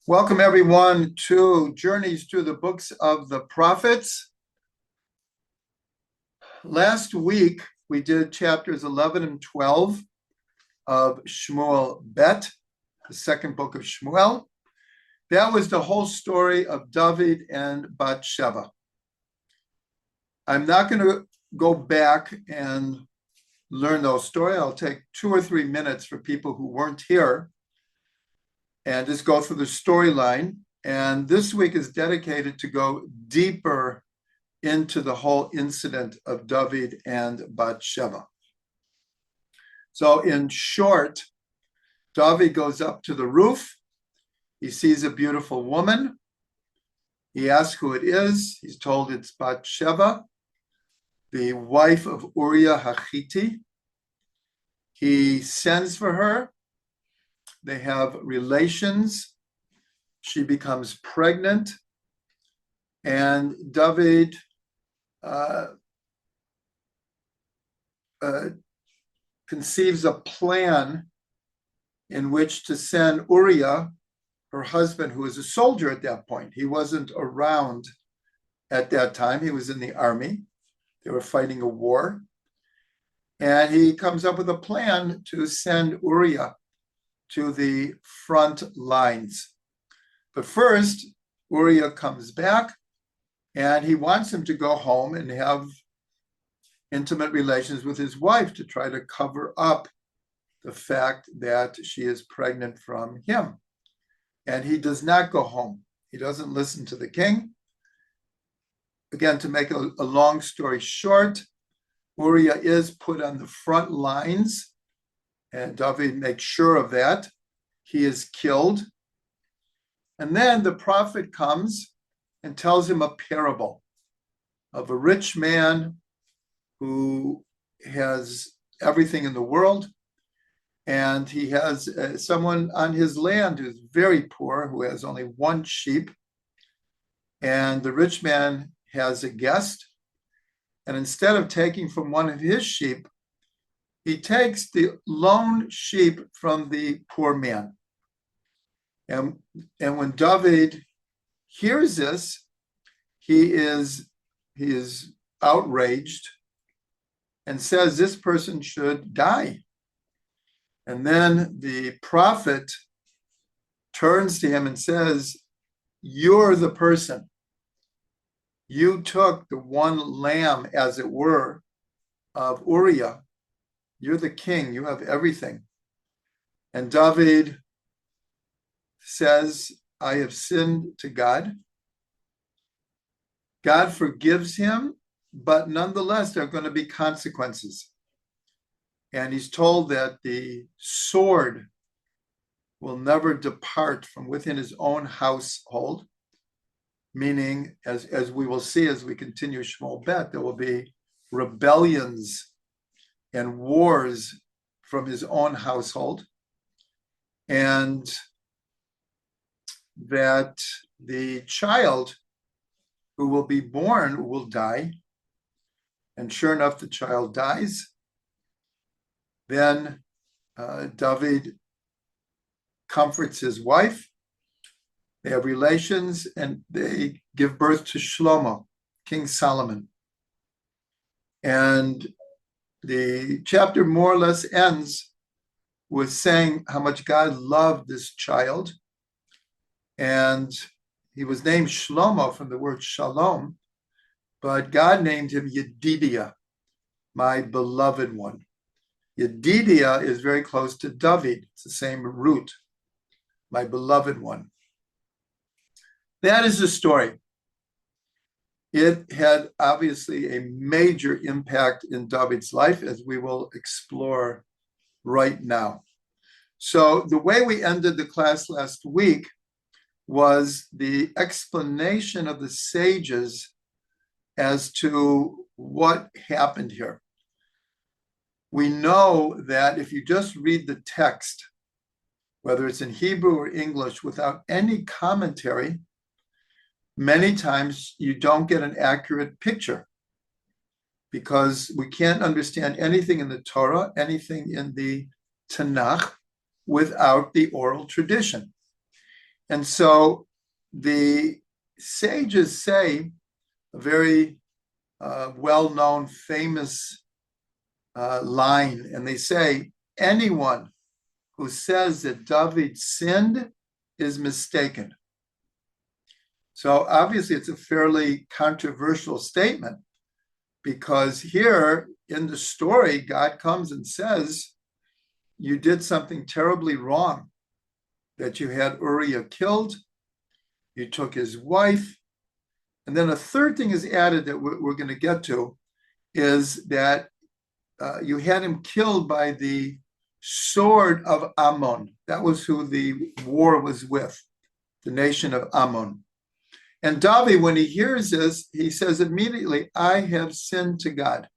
Welcome, everyone, to Journeys Through the Books of the Prophets. Last week, we did chapters 11 and 12 of Shmuel Bet, the second book of Shmuel. That was the whole story of David and Batsheva. I'm not going to go back and learn those stories. I'll take 2 or 3 minutes for people who weren't here and just go through the storyline. And this week is dedicated to go deeper into the whole incident of David and Batsheva. So in short, David goes up to the roof. He sees a beautiful woman. He asks who it is. He's told it's Batsheva, the wife of Uriah Hachiti. He sends for her. They have relations. She becomes pregnant. And David conceives a plan in which to send Uriah, her husband, who was a soldier at that point. He wasn't around at that time. He was in the army. They were fighting a war. And he comes up with a plan to send Uriah to the front lines. But first, Uriah comes back and he wants him to go home and have intimate relations with his wife to try to cover up the fact that she is pregnant from him. And he does not go home. He doesn't listen to the king. Again, to make a long story short, Uriah is put on the front lines, and David makes sure of that. He is killed. And then the prophet comes and tells him a parable of a rich man who has everything in the world, and he has someone on his land who's very poor, who has only one sheep. And the rich man has a guest, and instead of taking from one of his sheep, he takes the lone sheep from the poor man. And when David hears this, he is outraged and says this person should die. And then the prophet turns to him and says, "You're the person. You took the one lamb, as it were, of Uriah. You're the king. You have everything." And David says, "I have sinned to God." God forgives him, but nonetheless, there are going to be consequences. And he's told that the sword will never depart from within his own household, meaning, as we will see as we continue Shmuel Bet, there will be rebellions and wars from his own household, and that the child who will be born will die. And sure enough, the child dies. Then David comforts his wife. They have relations, and they give birth to Shlomo, King Solomon. And the chapter more or less ends with saying how much God loved this child. And he was named Shlomo from the word shalom, but God named him Yedidiah, my beloved one. Yedidiah is very close to David. It's the same root, my beloved one. That is the story. It had obviously a major impact in David's life, as we will explore right now. So the way we ended the class last week was the explanation of the sages as to what happened here. We know that if you just read the text, whether it's in Hebrew or English, without any commentary, many times you don't get an accurate picture, because we can't understand anything in the Torah, anything in the Tanakh, without the oral tradition. And so the sages say a very well-known, famous line, and they say, anyone who says that David sinned is mistaken. So obviously it's a fairly controversial statement, because here in the story, God comes and says, you did something terribly wrong, that you had Uriah killed, you took his wife. And then a third thing is added that we're going to get to, is that you had him killed by the sword of Ammon. That was who the war was with, the nation of Ammon. And David, when he hears this, he says immediately, I have sinned to God.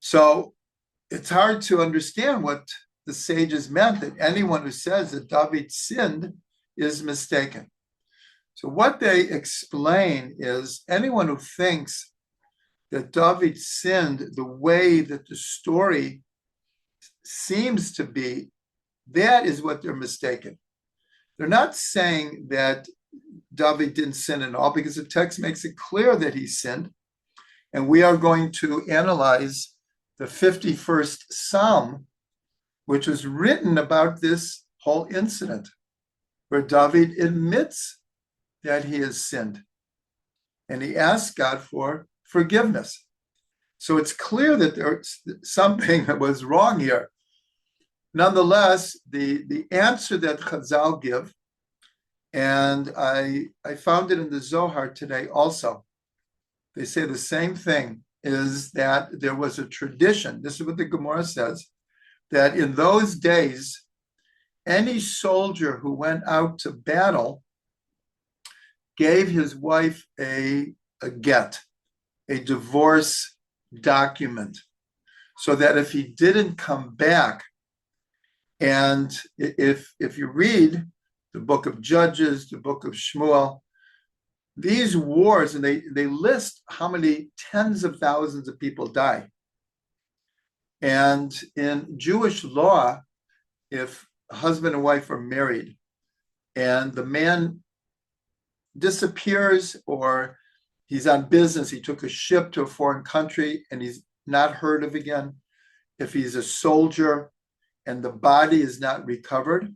So it's hard to understand what the sages meant, that anyone who says that David sinned is mistaken. So what they explain is anyone who thinks that David sinned the way that the story seems to be, that is what they're mistaken. They're not saying that David didn't sin at all, because the text makes it clear that he sinned. And we are going to analyze the 51st Psalm, which was written about this whole incident, where David admits that he has sinned, and he asks God for forgiveness. So it's clear that there's something that was wrong here. Nonetheless, the answer that Chazal give, and I found it in the Zohar today also, they say the same thing, is that there was a tradition, this is what the Gemara says, that in those days, any soldier who went out to battle gave his wife a get, a divorce document, so that if he didn't come back, and if you read the Book of Judges, the Book of Shmuel, these wars, and they list how many tens of thousands of people die. And in Jewish law, if a husband and wife are married and the man disappears, or he's on business, he took a ship to a foreign country and he's not heard of again, if he's a soldier and the body is not recovered,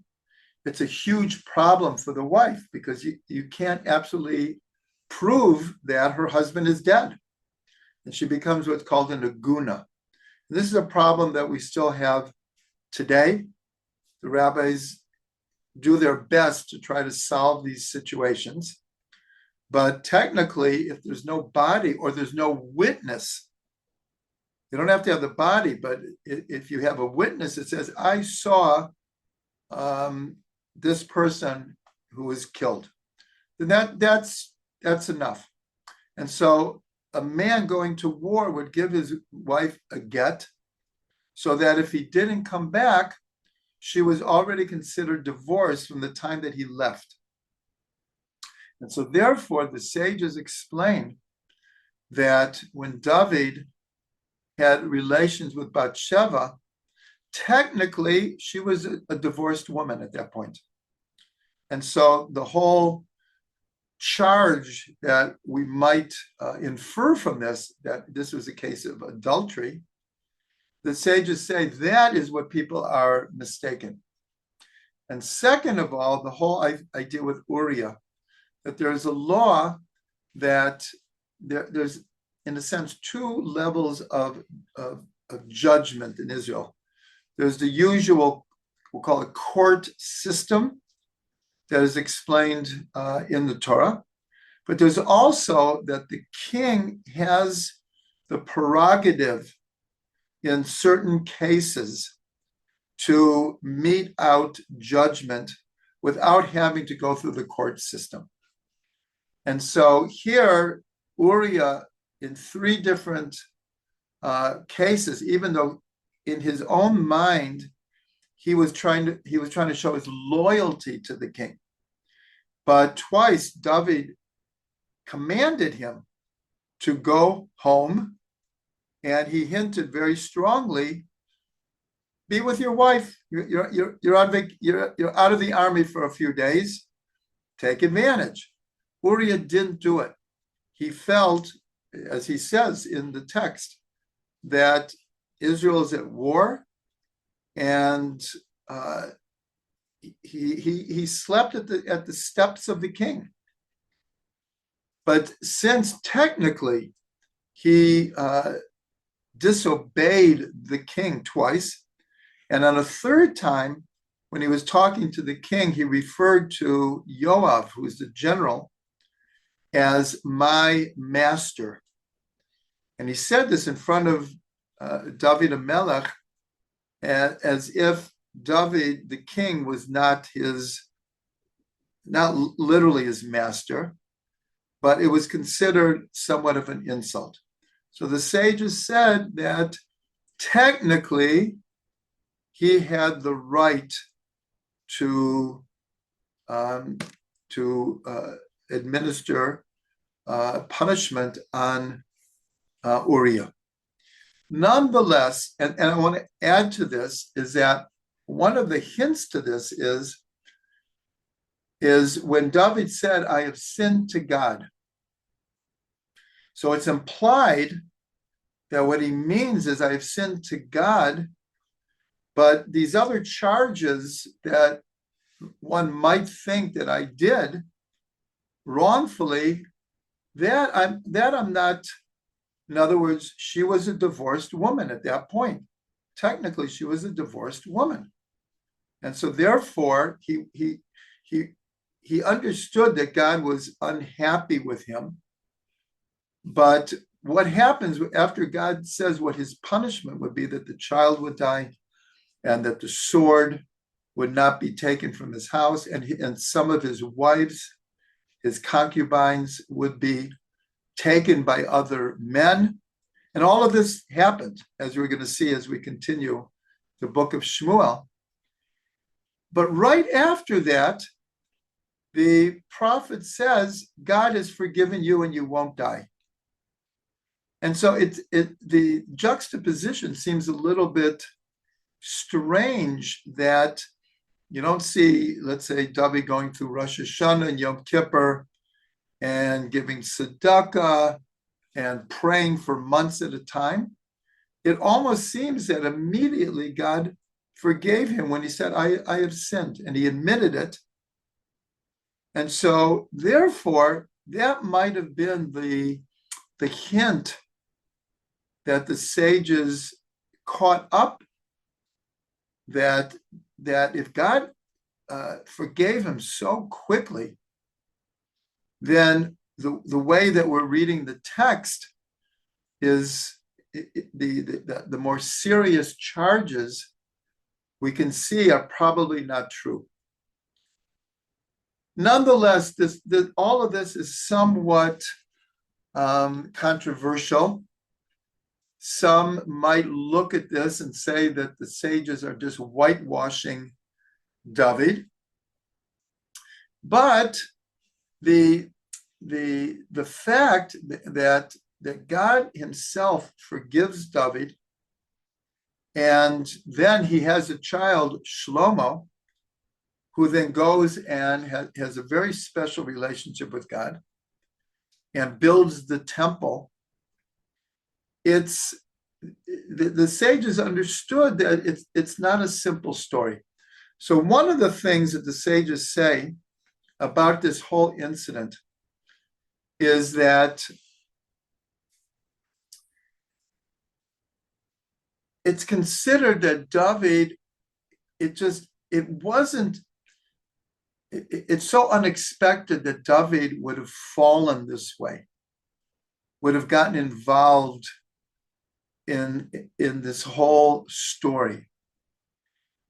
it's a huge problem for the wife, because you can't absolutely prove that her husband is dead. And she becomes what's called an aguna. This is a problem that we still have today. The rabbis do their best to try to solve these situations. But technically, if there's no body or there's no witness, you don't have to have the body, but if you have a witness that says, I saw this person who was killed, then that's enough. And so a man going to war would give his wife a get, so that if he didn't come back, she was already considered divorced from the time that he left. And so therefore, the sages explain that when David had relations with Batsheva, technically she was a divorced woman at that point. And so the whole charge that we might infer from this, that this was a case of adultery, the sages say that is what people are mistaken. And second of all, the whole idea with Uriah, that there's a law that there's, in a sense, two levels of judgment in Israel. There's the usual, we'll call it court system, that is explained in the Torah. But there's also that the king has the prerogative in certain cases to mete out judgment without having to go through the court system. And so here, Uriah, in three different cases, even though in his own mind, he was trying to show his loyalty to the king. But twice, David commanded him to go home, and he hinted very strongly be with your wife. You're out of the army for a few days. Take advantage. Uriah didn't do it. He felt, as he says in the text, that Israel is at war, and he slept at the steps of the king. But since technically he disobeyed the king twice, and on a third time, when he was talking to the king, he referred to Yoav, who is the general, as my master. And he said this in front of David and Melech, as if David, the king, was not literally his master, but it was considered somewhat of an insult. So the sages said that technically he had the right to administer punishment on Uriah. Nonetheless, and I want to add to this, is that one of the hints to this is when David said, I have sinned to God. So it's implied that what he means is I have sinned to God, but these other charges that one might think that I did wrongfully, that I'm not. In other words, she was a divorced woman at that point. Technically, she was a divorced woman. And so therefore, he understood that God was unhappy with him. But what happens after God says what his punishment would be, that the child would die and that the sword would not be taken from his house, and some of his wives, his concubines, would be taken by other men. And all of this happened, as we're going to see as we continue the book of Shmuel. But right after that, the prophet says, God has forgiven you and you won't die. And so the juxtaposition seems a little bit strange that you don't see, let's say, David going through Rosh Hashanah and Yom Kippur and giving tzedakah and praying for months at a time. It almost seems that immediately God forgave him when he said, I have sinned, and he admitted it. And so therefore, that might have been the hint that the sages caught up, that if God forgave him so quickly, then the way that we're reading the text is the more serious charges we can see are probably not true. Nonetheless, all of this is somewhat controversial. Some might look at this and say that the sages are just whitewashing David. But the fact that God himself forgives David, and then he has a child, Shlomo, who then goes and has a very special relationship with God and builds the temple. The sages understood that it's not a simple story. So one of the things that the sages say about this whole incident is that it's considered that David, it's so unexpected that David would have fallen this way, would have gotten involved in this whole story.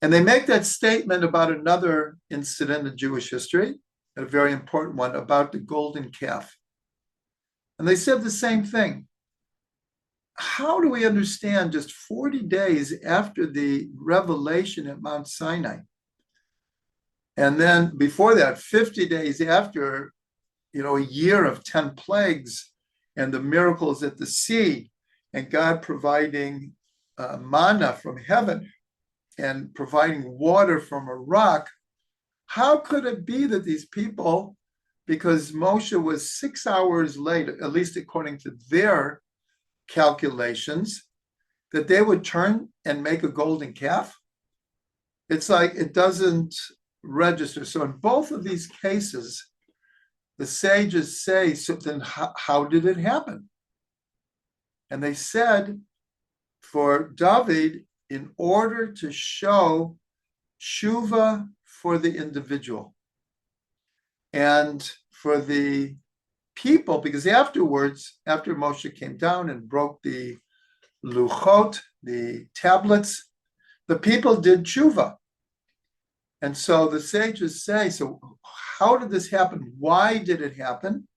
And they make that statement about another incident in Jewish history, a very important one, about the golden calf. And they said the same thing. How do we understand just 40 days after the revelation at Mount Sinai, and then before that, 50 days after, a year of 10 plagues and the miracles at the sea, and God providing manna from heaven and providing water from a rock, how could it be that these people, because Moshe was 6 hours late, at least according to their calculations, that they would turn and make a golden calf? It's like it doesn't register. So in both of these cases, the sages say, so then how did it happen? And they said, for David, in order to show tshuva for the individual and for the people, because afterwards, after Moshe came down and broke the luchot, the tablets, the people did tshuva. And so the sages say, so how did this happen? Why did it happen?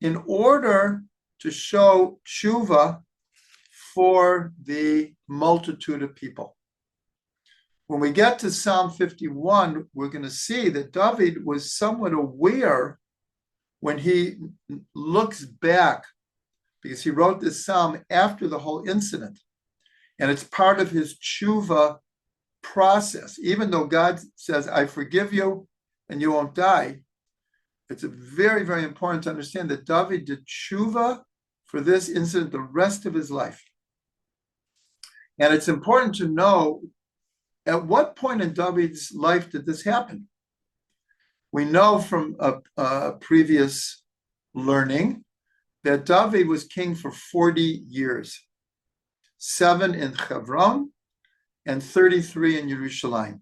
In order to show tshuva for the multitude of people. When we get to Psalm 51, we're going to see that David was somewhat aware when he looks back, because he wrote this psalm after the whole incident, and it's part of his tshuva process. Even though God says, I forgive you and you won't die, it's very, very important to understand that David did tshuva for this incident the rest of his life. And it's important to know at what point in David's life did this happen. We know from a previous learning that David was king for 40 years, 7 in Hebron and 33 in Jerusalem.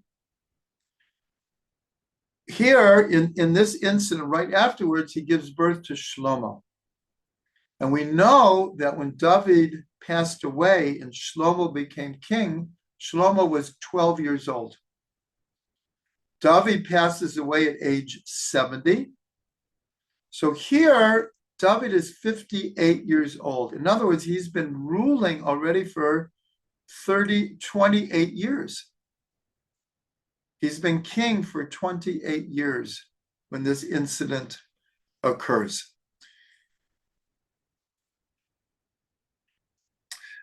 Here, in this incident, right afterwards, he gives birth to Shlomo. And we know that when David passed away and Shlomo became king, Shlomo was 12 years old. David passes away at age 70. So here, David is 58 years old. In other words, he's been ruling already for 28 years. He's been king for 28 years when this incident occurs.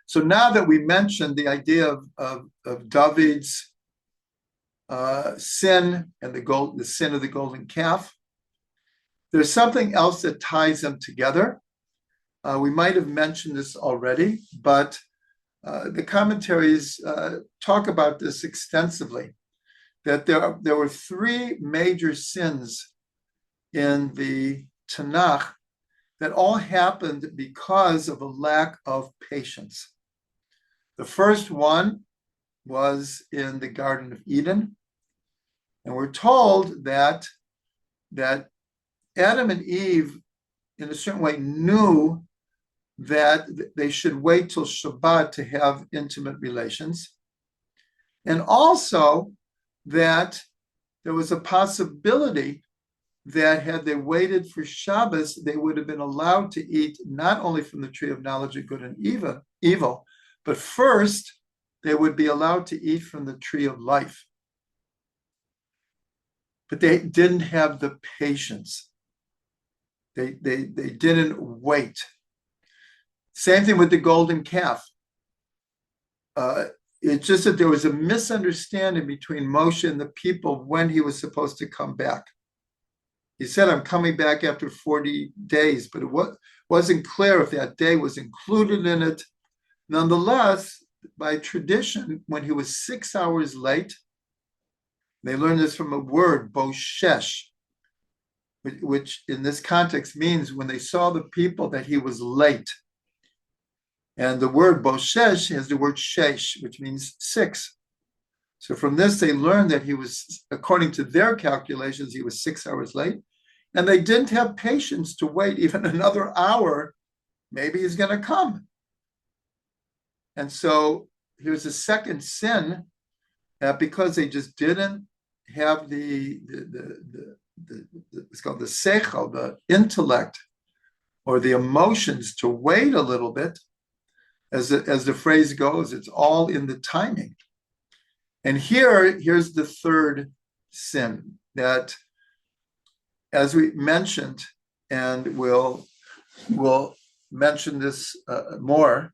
So now that we mentioned the idea of David's sin and the sin of the golden calf, there's something else that ties them together. We might have mentioned this already, but the commentaries talk about this extensively, that there were 3 major sins in the Tanakh that all happened because of a lack of patience. The first one was in the Garden of Eden, and we're told that Adam and Eve, in a certain way, knew that they should wait till Shabbat to have intimate relations, and also that there was a possibility that had they waited for Shabbos, they would have been allowed to eat not only from the tree of knowledge of good and evil, but first they would be allowed to eat from the tree of life. But they didn't have the patience. They didn't wait. Same thing with the golden calf. It's just that there was a misunderstanding between Moshe and the people when he was supposed to come back. He said, I'm coming back after 40 days, but it wasn't clear if that day was included in it. Nonetheless, by tradition, when he was 6 hours late, they learned this from a word, boshesh, which in this context means when they saw the people that he was late. And the word boshesh has the word shesh, which means 6. So from this, they learned that he was, according to their calculations, he was 6 hours late. And they didn't have patience to wait even another hour. Maybe he's going to come. And so here's a second sin, because they just didn't have it's called the seichel, the intellect, or the emotions to wait a little bit. As the phrase goes, it's all in the timing. And here's the third sin that, as we mentioned, and we'll mention this more,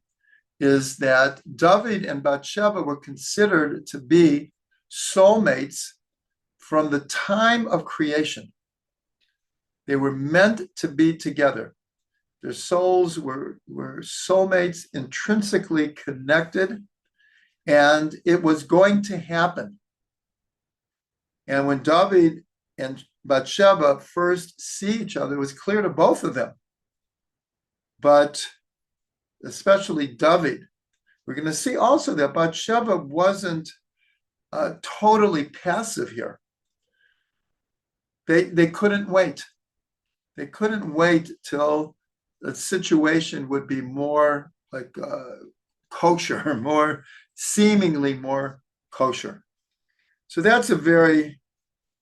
is that David and Batsheva were considered to be soulmates from the time of creation. They were meant to be together. Their souls were soulmates, intrinsically connected, and it was going to happen. And when David and Batsheva first see each other, it was clear to both of them. But especially David, we're going to see also that Batsheva wasn't totally passive here. They couldn't wait. They couldn't wait till the situation would be more like kosher, more seemingly more kosher. So that's a very,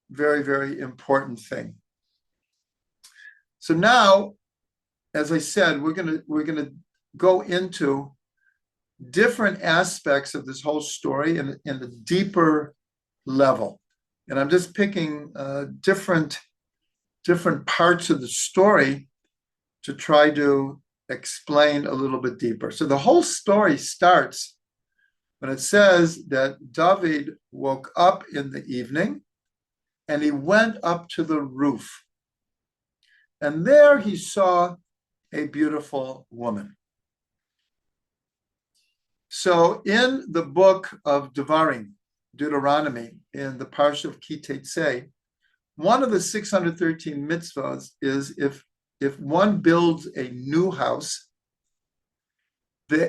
very, very important thing. So now, as I said, we're gonna go into different aspects of this whole story in a deeper level. And I'm just picking different parts of the story to try to explain a little bit deeper. So the whole story starts when it says that David woke up in the evening and he went up to the roof. And there he saw a beautiful woman. So in the book of Devarim, Deuteronomy, in the Parsha of Ki Tetzei, one of the 613 mitzvahs is if one builds a new house,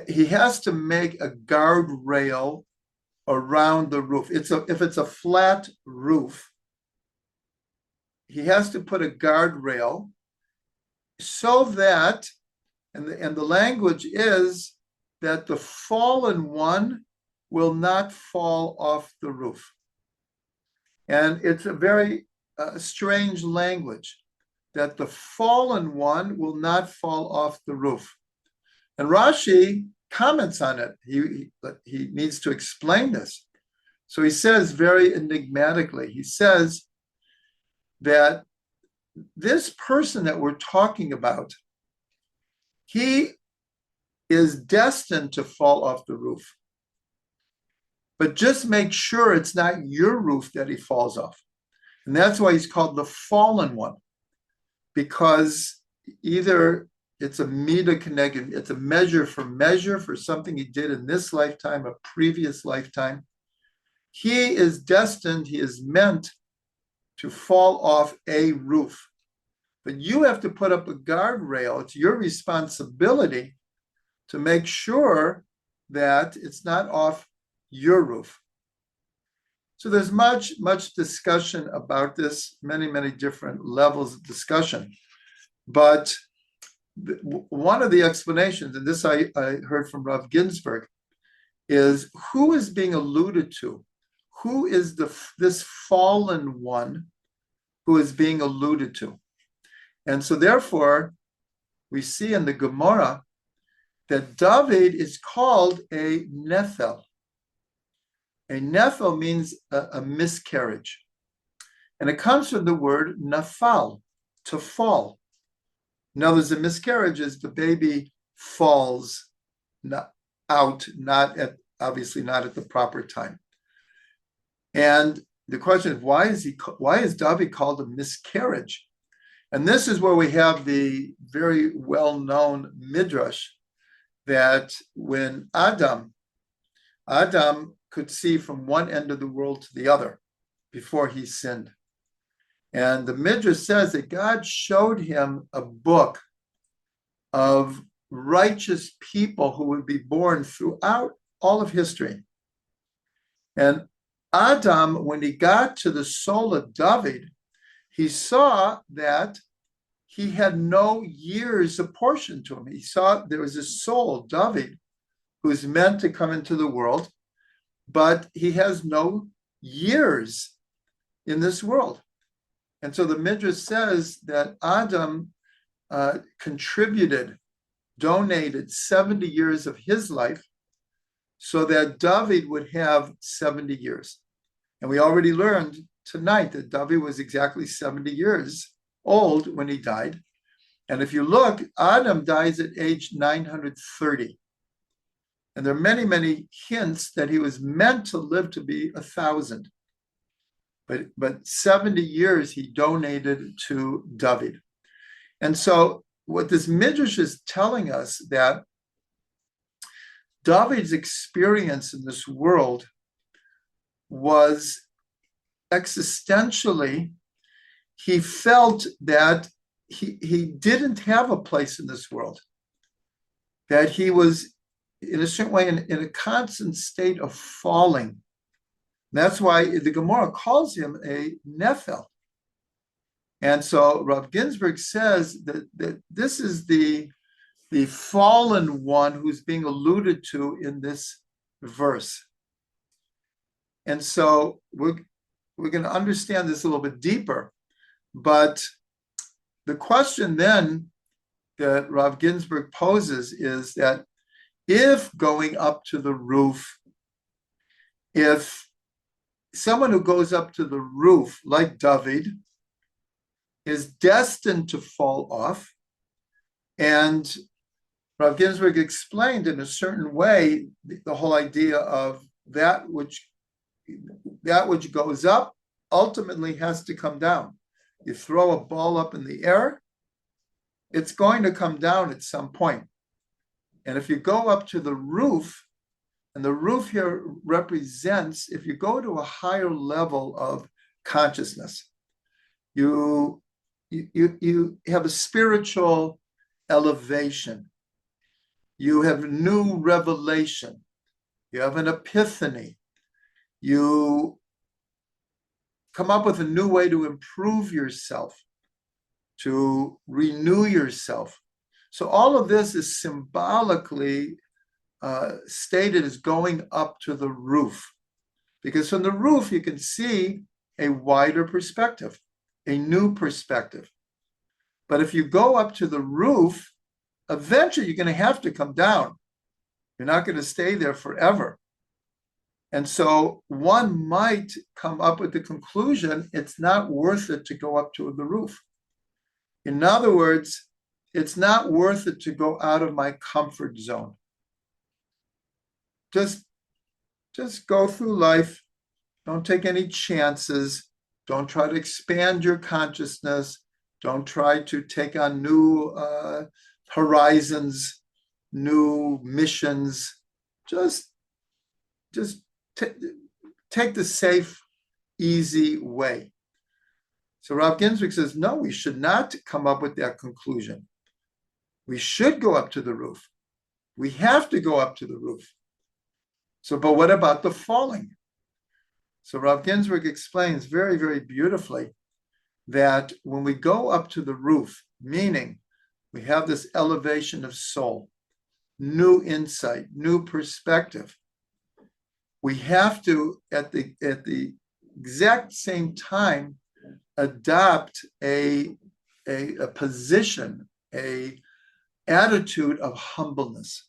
he has to make a guardrail around the roof. If it's a flat roof, he has to put a guardrail so that, and the language is that the fallen one will not fall off the roof. And it's a very strange language, that the fallen one will not fall off the roof. And Rashi comments on it. He needs to explain this. So he says very enigmatically, he says that this person that we're talking about, he is destined to fall off the roof. But just make sure it's not your roof that he falls off. And that's why he's called the fallen one, because either it's a mida keneged, it's a measure for something he did in this lifetime, a previous lifetime. He is destined, he is meant to fall off a roof. But you have to put up a guardrail. It's your responsibility to make sure that it's not off your roof. So there's much discussion about this, many different levels of discussion. But one of the explanations, and this I heard from Rav Ginsburg, is who is being alluded to? Who is this fallen one who is being alluded to? And so therefore, we see in the Gemara that David is called a Nephel. A Nephel means a miscarriage. And it comes from the word nafal, to fall. In other words, a miscarriage is the baby falls out, obviously not at the proper time. And the question is, why is David called a miscarriage? And this is where we have the very well-known midrash that when Adam could see from one end of the world to the other before he sinned. And the midrash says that God showed him a book of righteous people who would be born throughout all of history. And Adam, when he got to the soul of David, he saw that he had no years apportioned to him. He saw there was a soul, David, who's meant to come into the world, but he has no years in this world. And so the Midrash says that Adam donated 70 years of his life so that David would have 70 years. And we already learned tonight that David was exactly 70 years old when he died. And if you look, Adam dies at age 930. And there are many, many hints that he was meant to live to be 1,000. But 70 years he donated to David. And so what this Midrash is telling us, that David's experience in this world was existentially, he felt that he didn't have a place in this world, that he was, in a certain way, in a constant state of falling. That's why the Gemara calls him a Nephil. And so Rav Ginsburg says that this is the fallen one who's being alluded to in this verse. And so we're going to understand this a little bit deeper. But the question then that Rav Ginsburg poses is that if going up to the roof, if someone who goes up to the roof, like David, is destined to fall off, and Rav Ginsburg explained in a certain way the whole idea of that which goes up ultimately has to come down. You throw a ball up in the air, it's going to come down at some point. And if you go up to the roof, and the roof here represents, if you go to a higher level of consciousness, you have a spiritual elevation. You have new revelation. You have an epiphany. You come up with a new way to improve yourself, to renew yourself. So all of this is symbolically stated as going up to the roof, because from the roof you can see a wider perspective, a new perspective. But if you go up to the roof, eventually you're going to have to come down. You're not going to stay there forever. And so one might come up with the conclusion, it's not worth it to go up to the roof. In other words, it's not worth it to go out of my comfort zone. Just go through life. Don't take any chances. Don't try to expand your consciousness. Don't try to take on new horizons, new missions. Just take the safe, easy way. So Rav Ginsburg says, no, we should not come up with that conclusion. We should go up to the roof. We have to go up to the roof. So, but what about the falling? So Rav Ginsburg explains very, very beautifully that when we go up to the roof, meaning we have this elevation of soul, new insight, new perspective, we have to, at the exact same time, adopt a position, a attitude of humbleness.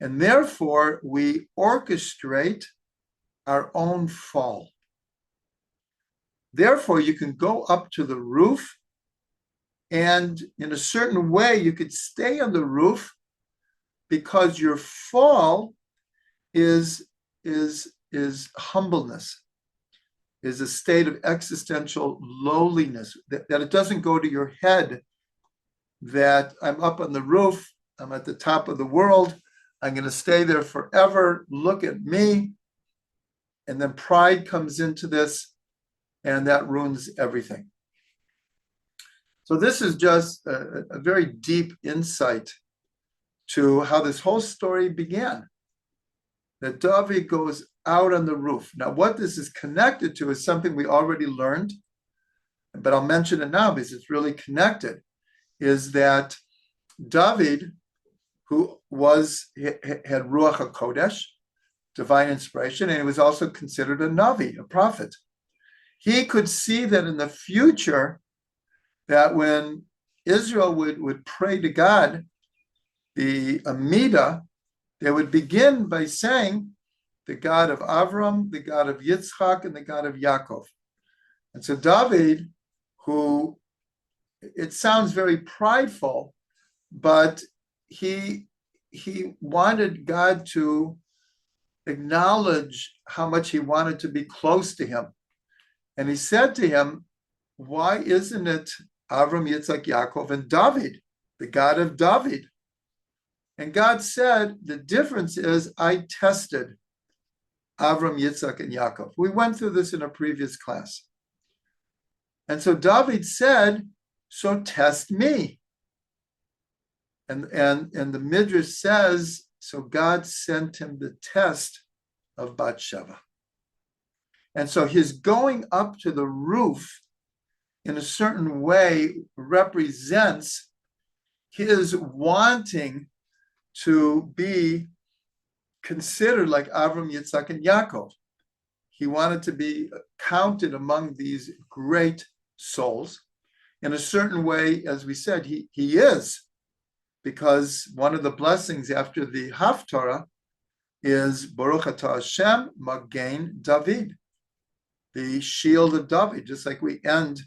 And therefore, we orchestrate our own fall. Therefore, you can go up to the roof, and in a certain way, you could stay on the roof because your fall is humbleness, is a state of existential lowliness, that it doesn't go to your head that I'm up on the roof, I'm at the top of the world, I'm going to stay there forever, look at me. And then pride comes into this, and that ruins everything. So this is just a very deep insight to how this whole story began. That David goes out on the roof. Now, what this is connected to is something we already learned, but I'll mention it now because it's really connected, is that David, who had Ruach HaKodesh, divine inspiration, and he was also considered a Navi, a prophet. He could see that in the future, that when Israel would pray to God, the Amidah, they would begin by saying, the God of Avram, the God of Yitzchak, and the God of Yaakov. And so David, who, it sounds very prideful, but he he wanted God to acknowledge how much he wanted to be close to him. And he said to him, why isn't it Avram, Yitzhak, Yaakov, and David, the God of David? And God said, the difference is I tested Avram, Yitzhak, and Yaakov. We went through this in a previous class. And so David said, so test me. And the Midrash says, so God sent him the test of Batsheva. And so his going up to the roof in a certain way represents his wanting to be considered like Avram, Yitzhak, and Yaakov. He wanted to be counted among these great souls. In a certain way, as we said, he is, because one of the blessings after the Haftarah is Baruch Atah Hashem Magen David, the shield of David, just like we end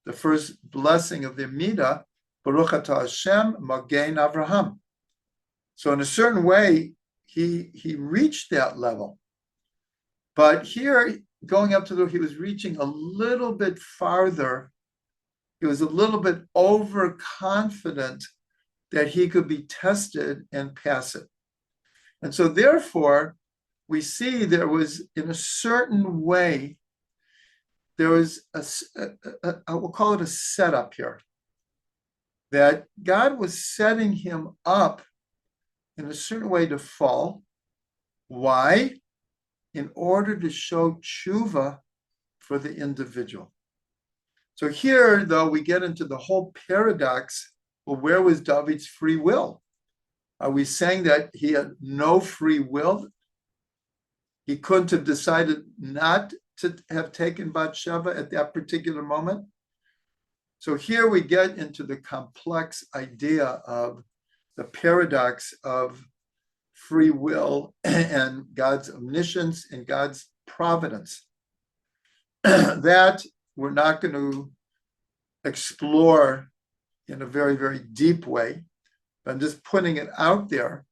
the first blessing of the Amidah, Baruch Atah Hashem Magen Avraham. So in a certain way, he reached that level. But here, going up to the, he was reaching a little bit farther. He was a little bit overconfident that he could be tested and pass it. And so therefore, we see there was, in a certain way, there was I will call it a setup here, that God was setting him up in a certain way to fall. Why? In order to show tshuva for the individual. So here, though, we get into the whole paradox. Well, where was David's free will? Are we saying that he had no free will? He couldn't have decided not to have taken Batsheva at that particular moment? So here we get into the complex idea of the paradox of free will and God's omniscience and God's providence. That we're not going to explore in a very, very deep way. But I'm just putting it out there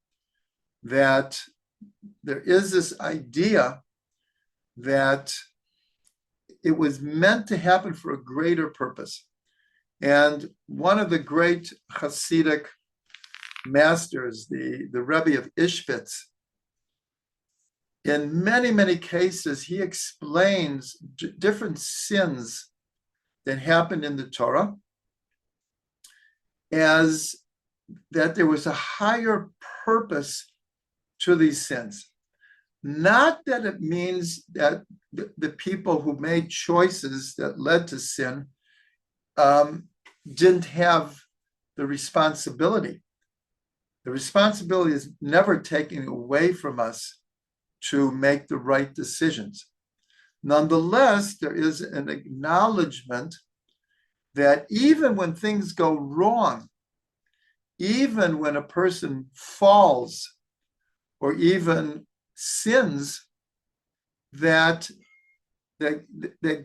that there is this idea that it was meant to happen for a greater purpose. And one of the great Hasidic masters, the Rebbe of Ishbitz, in many, many cases, he explains different sins that happened in the Torah as that there was a higher purpose to these sins. Not that it means that the people who made choices that led to sin didn't have the responsibility. The responsibility is never taken away from us to make the right decisions. Nonetheless, there is an acknowledgement that even when things go wrong, even when a person falls or even sins, that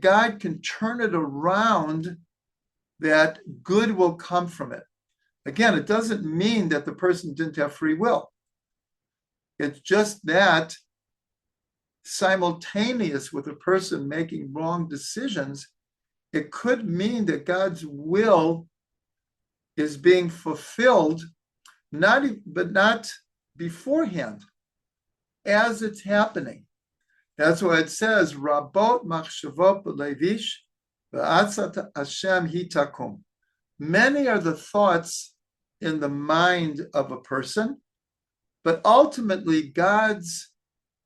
God can turn it around, that good will come from it. Again, it doesn't mean that the person didn't have free will. It's just that simultaneous with a person making wrong decisions, it could mean that God's will is being fulfilled, but not beforehand, as it's happening. That's why it says, Rabot machshavot b'levish v'atzat Hashem hitakum. Many are the thoughts in the mind of a person, but ultimately God's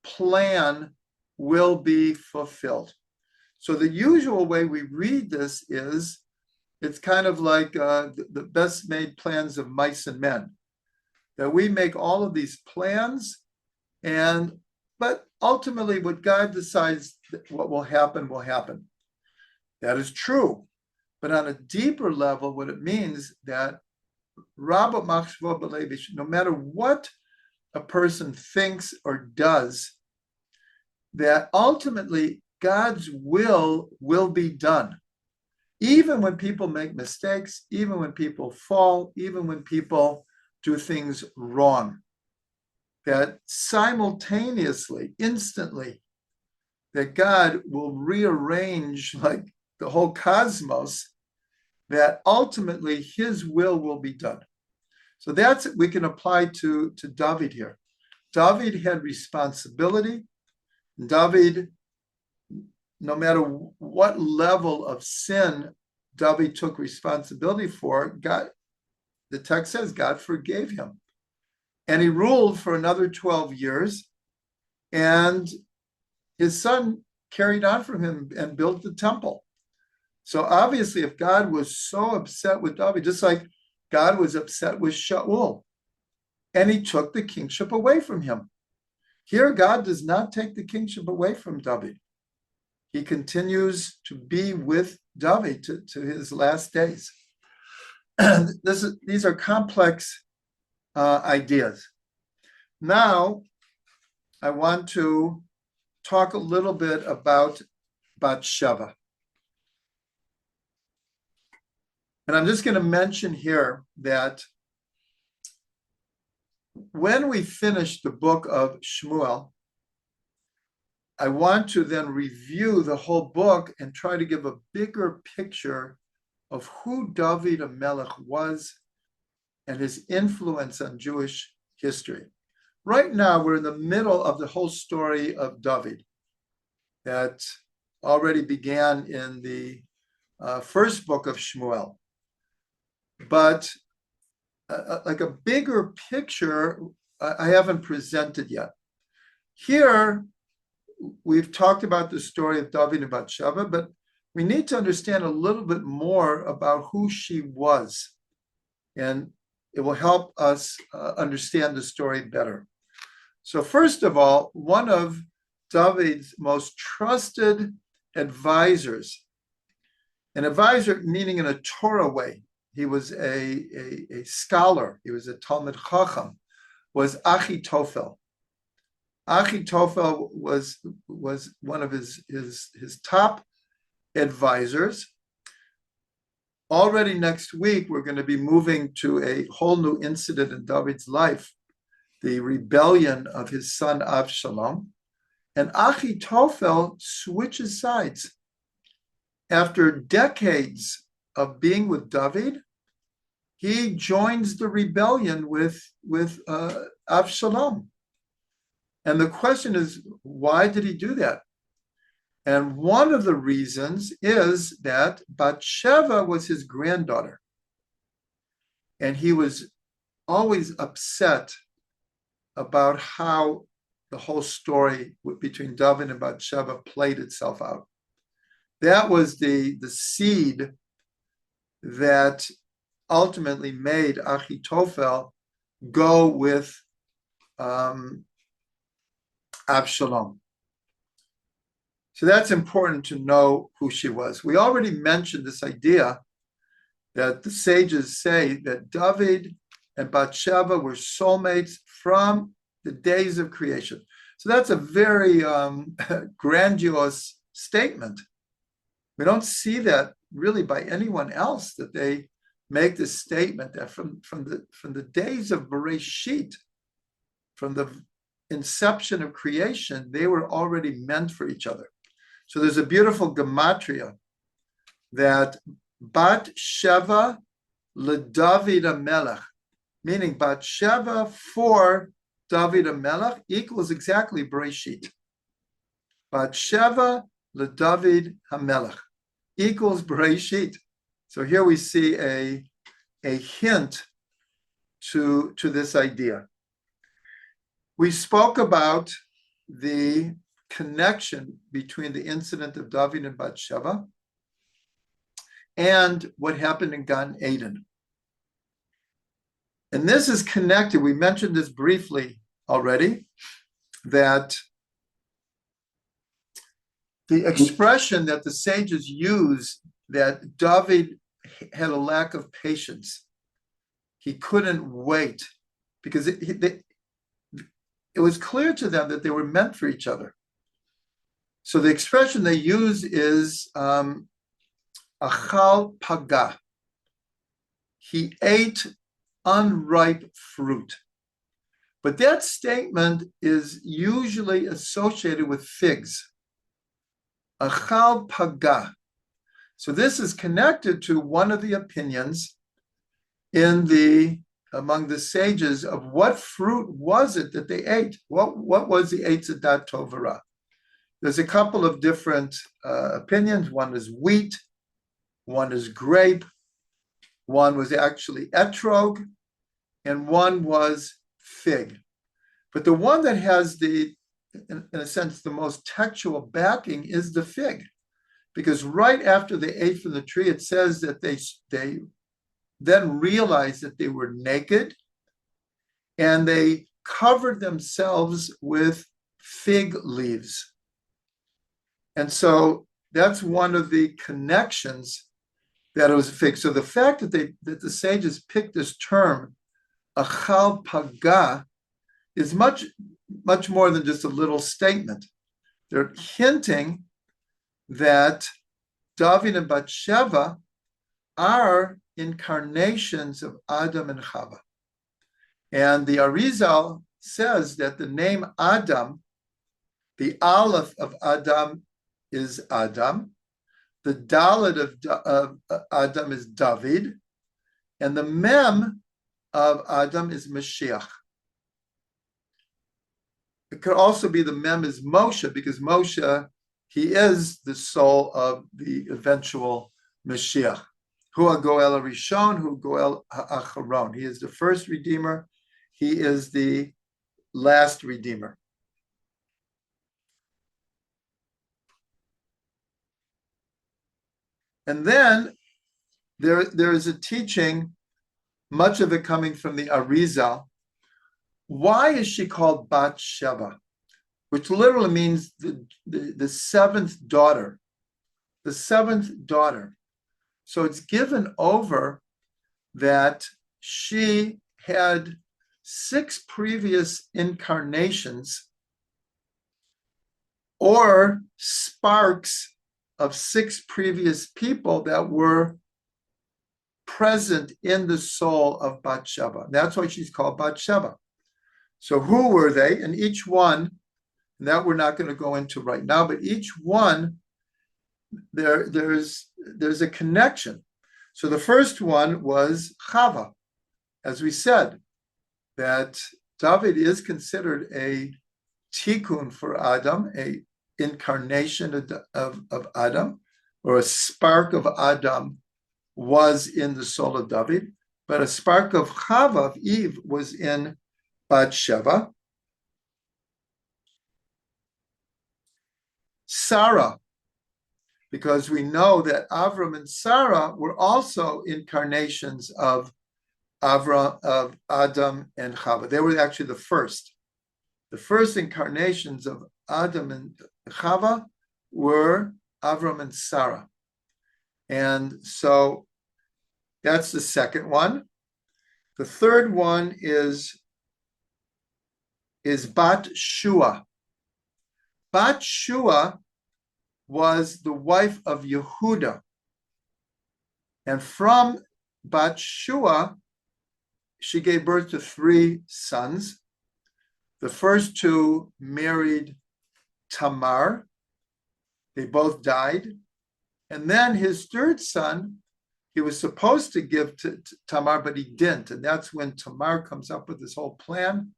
plan will be fulfilled. So the usual way we read this is, it's kind of like the best made plans of mice and men, that we make all of these plans, but ultimately what God decides what will happen will happen. That is true. But on a deeper level, what it means that no matter what a person thinks or does, that ultimately God's will be done. Even when people make mistakes, even when people fall, even when people do things wrong. that simultaneously, instantly, that God will rearrange like the whole cosmos, that ultimately his will be done. So that's we can apply to David here. David had responsibility. David, no matter what level of sin David took responsibility for, God, the text says God forgave him. And he ruled for another 12 years. And his son carried on from him and built the temple. So obviously, if God was so upset with David, just like God was upset with Shaul, and he took the kingship away from him. Here, God does not take the kingship away from David. He continues to be with David to his last days. These are complex ideas. Now, I want to talk a little bit about Batsheva. And I'm just going to mention here that when we finish the book of Shmuel, I want to then review the whole book and try to give a bigger picture of who David HaMelech was and his influence on Jewish history. Right now, we're in the middle of the whole story of David that already began in the first book of Shmuel. But like a bigger picture, I haven't presented yet. Here, we've talked about the story of David and Batsheva, but we need to understand a little bit more about who she was. And it will help us understand the story better. So first of all, one of David's most trusted advisors, an advisor meaning in a Torah way, he was a scholar, he was a Talmid Chacham, was Achitophel. Achitophel was one of his top advisors. Already next week, we're going to be moving to a whole new incident in David's life, the rebellion of his son Avshalom. And Achitophel switches sides. After decades of being with David, he joins the rebellion with Avshalom. And the question is, why did he do that? And one of the reasons is that Batsheva was his granddaughter. And he was always upset about how the whole story between David and Batsheva played itself out. That was the seed that ultimately made Achitophel go with Avshalom. So that's important to know who she was. We already mentioned this idea that the sages say that David and Batsheva were soulmates from the days of creation. So that's a very grandiose statement. We don't see that really by anyone else, that they make this statement that from the days of Bereshit, from the inception of creation, they were already meant for each other. So there's a beautiful gematria that Batsheva LeDavid HaMelech, meaning Batsheva for David HaMelech equals exactly Bereshit. Batsheva LeDavid HaMelech equals Bereshit. So here we see a hint to this idea. We spoke about the connection between the incident of David and Batsheva and what happened in Gan Eden. And this is connected, we mentioned this briefly already, that the expression that the sages use that David had a lack of patience. He couldn't wait because it was clear to them that they were meant for each other. So the expression they use is achal paga. He ate unripe fruit. But that statement is usually associated with figs. Achal paga. So this is connected to one of the opinions among the sages of what fruit was it that they ate? What was the Eitz Hadat Tov V'Ra? There's a couple of different opinions. One is wheat, one is grape, one was actually etrog, and one was fig. But the one that has in a sense, the most textual backing is the fig, because right after they ate from the tree, it says that they then realized that they were naked, and they covered themselves with fig leaves. And so that's one of the connections that it was a fig. So the fact that the sages picked this term, achal paga, is much more than just a little statement. They're hinting that David and Batsheva are incarnations of Adam and Chava. And the Arizal says that the name Adam, the Aleph of Adam is Adam, the Dalet of Adam is David, and the Mem of Adam is Mashiach. It could also be the Mem is Moshe, because Moshe, he is the soul of the eventual Mashiach. Hu HaGoel HaRishon, Hu Goel HaAcharon. He is the first Redeemer. He is the last Redeemer. And then there is a teaching, much of it coming from the Arizal. Why is she called Batsheva? Which literally means the seventh daughter. The seventh daughter. So it's given over that she had 6 previous incarnations or sparks of 6 previous people that were present in the soul of Batsheva. That's why she's called Batsheva. So who were they? And each one, and that we're not going to go into right now, but each one, there's a connection. So the first one was Chava. As we said, that David is considered a tikkun for Adam, a incarnation of Adam, or a spark of Adam was in the soul of David, but a spark of Chava, of Eve, was in Batsheva. Sarah, because we know that Avram and Sarah were also incarnations of Adam and Chava. They were actually the first. The first incarnations of Adam and Chava were Avram and Sarah. And so that's the second one. The third one is Bat Shua. Bat Shua was the wife of Yehuda. And from Bat Shua, she gave birth to 3 sons. The first 2 married Tamar. They both died. And then his third son, he was supposed to give to Tamar, but he didn't. And that's when Tamar comes up with this whole plan,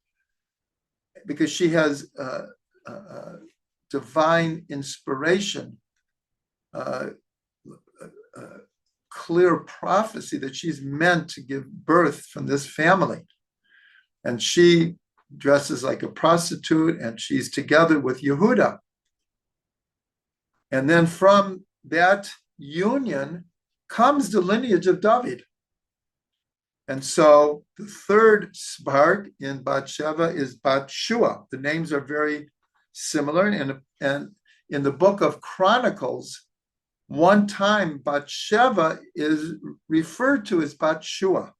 because she has divine inspiration, clear prophecy that she's meant to give birth from this family. And she dresses like a prostitute, and she's together with Yehuda. And then from that union comes the lineage of David. And so the third spark in Batsheva is Batshua. The names are very similar. And in the book of Chronicles, one time Batsheva is referred to as Batshua.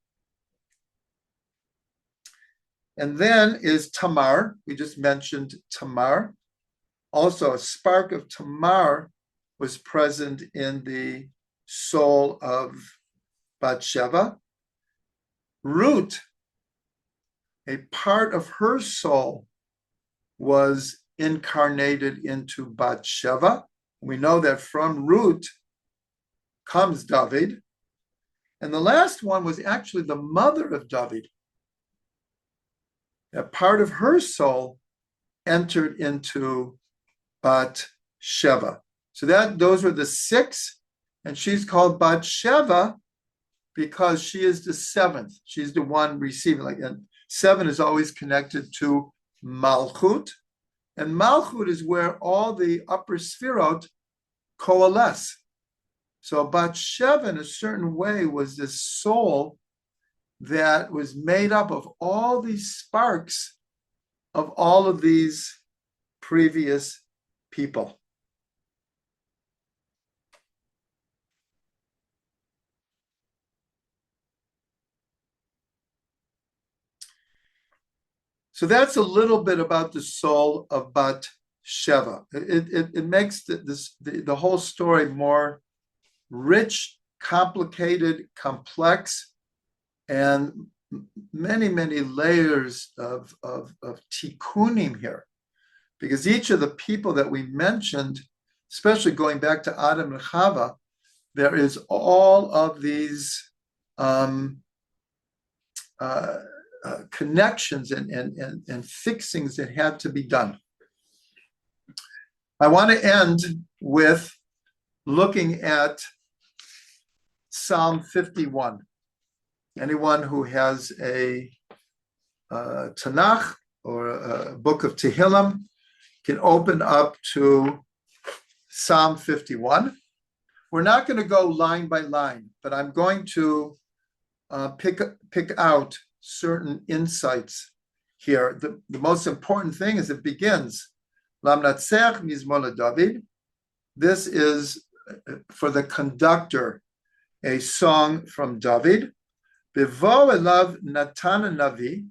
And then is Tamar. We just mentioned Tamar. Also, a spark of Tamar was present in the soul of Batsheva. Ruth, a part of her soul was incarnated into Batsheva. We know that from Ruth comes David. And the last one was actually the mother of David. A part of her soul entered into Batsheva. So those were the six, and she's called Batsheva because she is the seventh. She's the one receiving. And seven is always connected to Malchut, and Malchut is where all the upper Sfirot coalesce. So Batsheva, in a certain way, was this soul that was made up of all these sparks of all of these previous people. So that's a little bit about the soul of Batsheva. It makes the whole story more rich, complicated, complex, and many, many layers of tikkunim here. Because each of the people that we mentioned, especially going back to Adam and Chava, there is all of these connections and fixings that had to be done. I want to end with looking at Psalm 51. Anyone who has a Tanakh or a book of Tehillim can open up to Psalm 51. We're not going to go line by line, but I'm going to pick out certain insights here. The most important thing is it begins, Lamnatzech Mizmor David. This is for the conductor, a song from David. Bevo elav Natan Navi,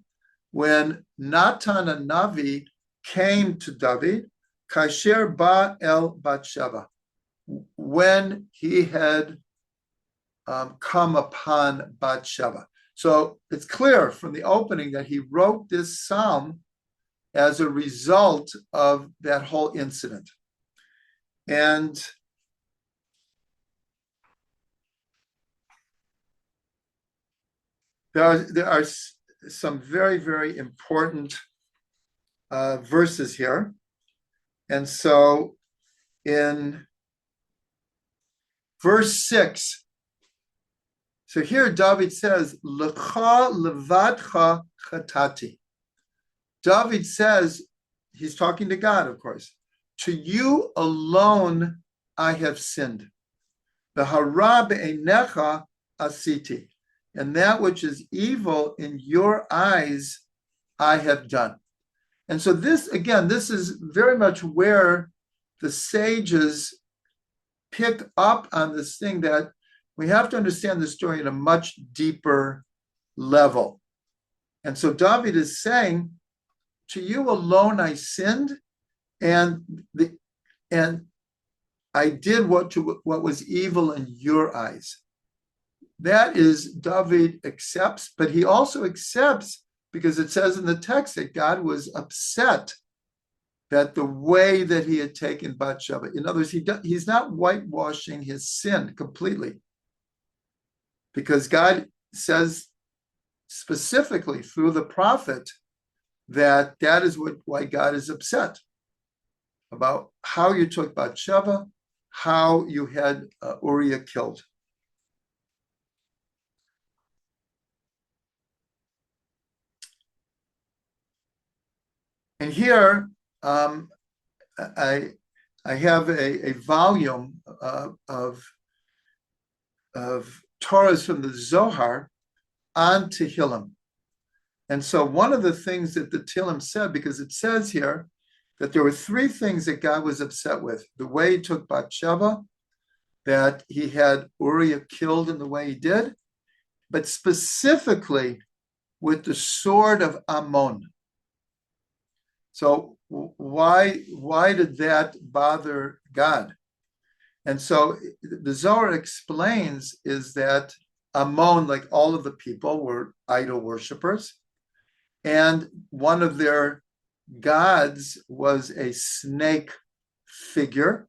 when Natan Navi came to David, Kasher ba el Batsheva, when he had come upon Batsheva. So it's clear from the opening that he wrote this psalm as a result of that whole incident. And there are some very, very important verses here. And so in verse 6, so here David says, Lecha levadcha chatati. David says, he's talking to God, of course, to you alone I have sinned. V'hara be'einecha asiti. And that which is evil in your eyes I have done. And so this is very much where the sages pick up on this thing that we have to understand the story at a much deeper level. And so David is saying, to you alone I sinned, and I did what was evil in your eyes. That is, David accepts, but he also accepts because it says in the text that God was upset that the way that he had taken Batsheva. In other words, he's not whitewashing his sin completely, because God says specifically through the prophet that is why God is upset about how you took Batsheva, how you had Uriah killed. And here, I have a volume of Torahs from the Zohar on Tehillim. And so one of the things that the Tehillim said, because it says here that there were three things that God was upset with: the way he took Batsheva, that he had Uriah killed in the way he did, but specifically with the sword of Ammon. So why did that bother God? And so the Zohar explains is that Ammon, like all of the people, were idol worshippers. and one of their gods was a snake figure.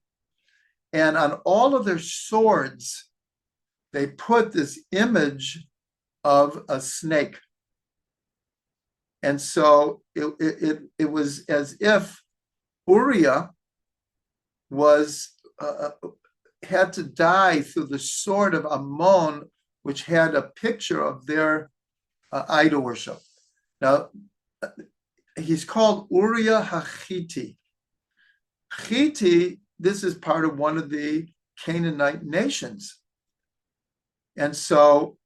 And on all of their swords, they put this image of a snake. And so it was as if Uriah was had to die through the sword of Ammon, which had a picture of their idol worship. Now, he's called Uriah HaChiti. Chiti, this is part of one of the Canaanite nations. And so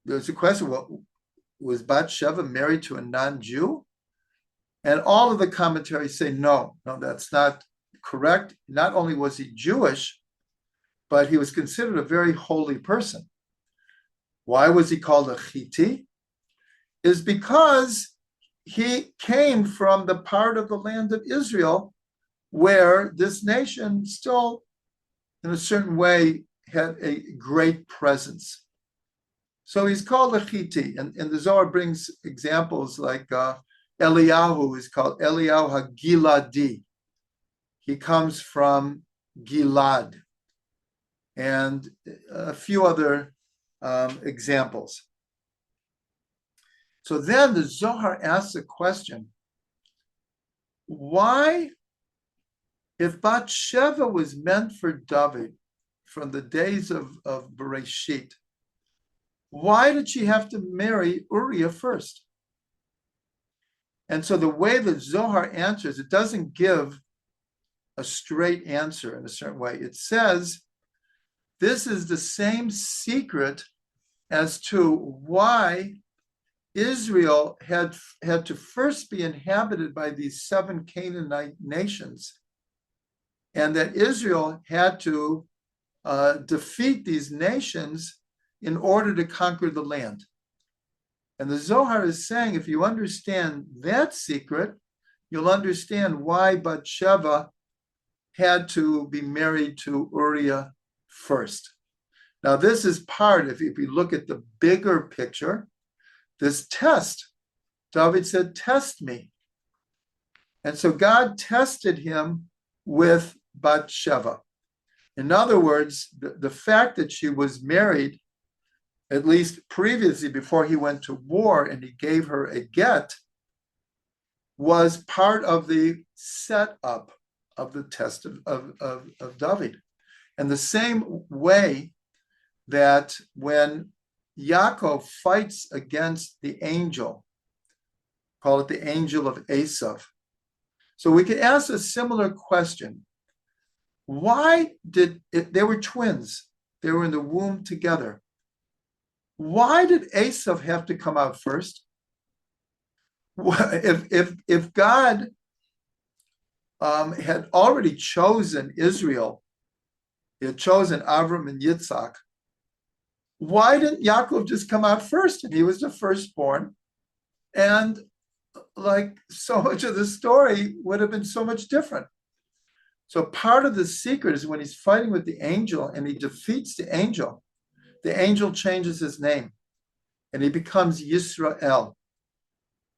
there's a question, well, was Batsheva married to a non-Jew? And all of the commentaries say, no, that's not correct. Not only was he Jewish, but he was considered a very holy person. Why was he called a Chiti? Is because he came from the part of the land of Israel where this nation still, in a certain way, had a great presence. So he's called a Chiti, and the Zohar brings examples like Eliyahu is called Eliyahu HaGiladi. He comes from Gilad, and a few other examples. So then the Zohar asks a question, why, if Batsheva was meant for David from the days of Bereshit, why did she have to marry Uriah first? And so the way that Zohar answers, it doesn't give a straight answer in a certain way. It says, this is the same secret as to why Israel had to first be inhabited by these 7 Canaanite nations, and that Israel had to defeat these nations in order to conquer the land. And the Zohar is saying, if you understand that secret, you'll understand why Batsheva had to be married to Uriah first. Now, this is part, if you look at the bigger picture, this test. David said, test me. And so God tested him with Batsheva. In other words, the fact that she was married, at least previously before he went to war and he gave her a get, was part of the setup of the test of David. And the same way that when Yaakov fights against the angel, call it the angel of Esav. So we can ask a similar question. Why they were twins, they were in the womb together. Why did Esav have to come out first? If God had already chosen Israel, he had chosen Avram and Yitzhak, why didn't Yaakov just come out first? And he was the firstborn. And like so much of the story would have been so much different. So part of the secret is when he's fighting with the angel and he defeats the angel changes his name and he becomes Yisrael.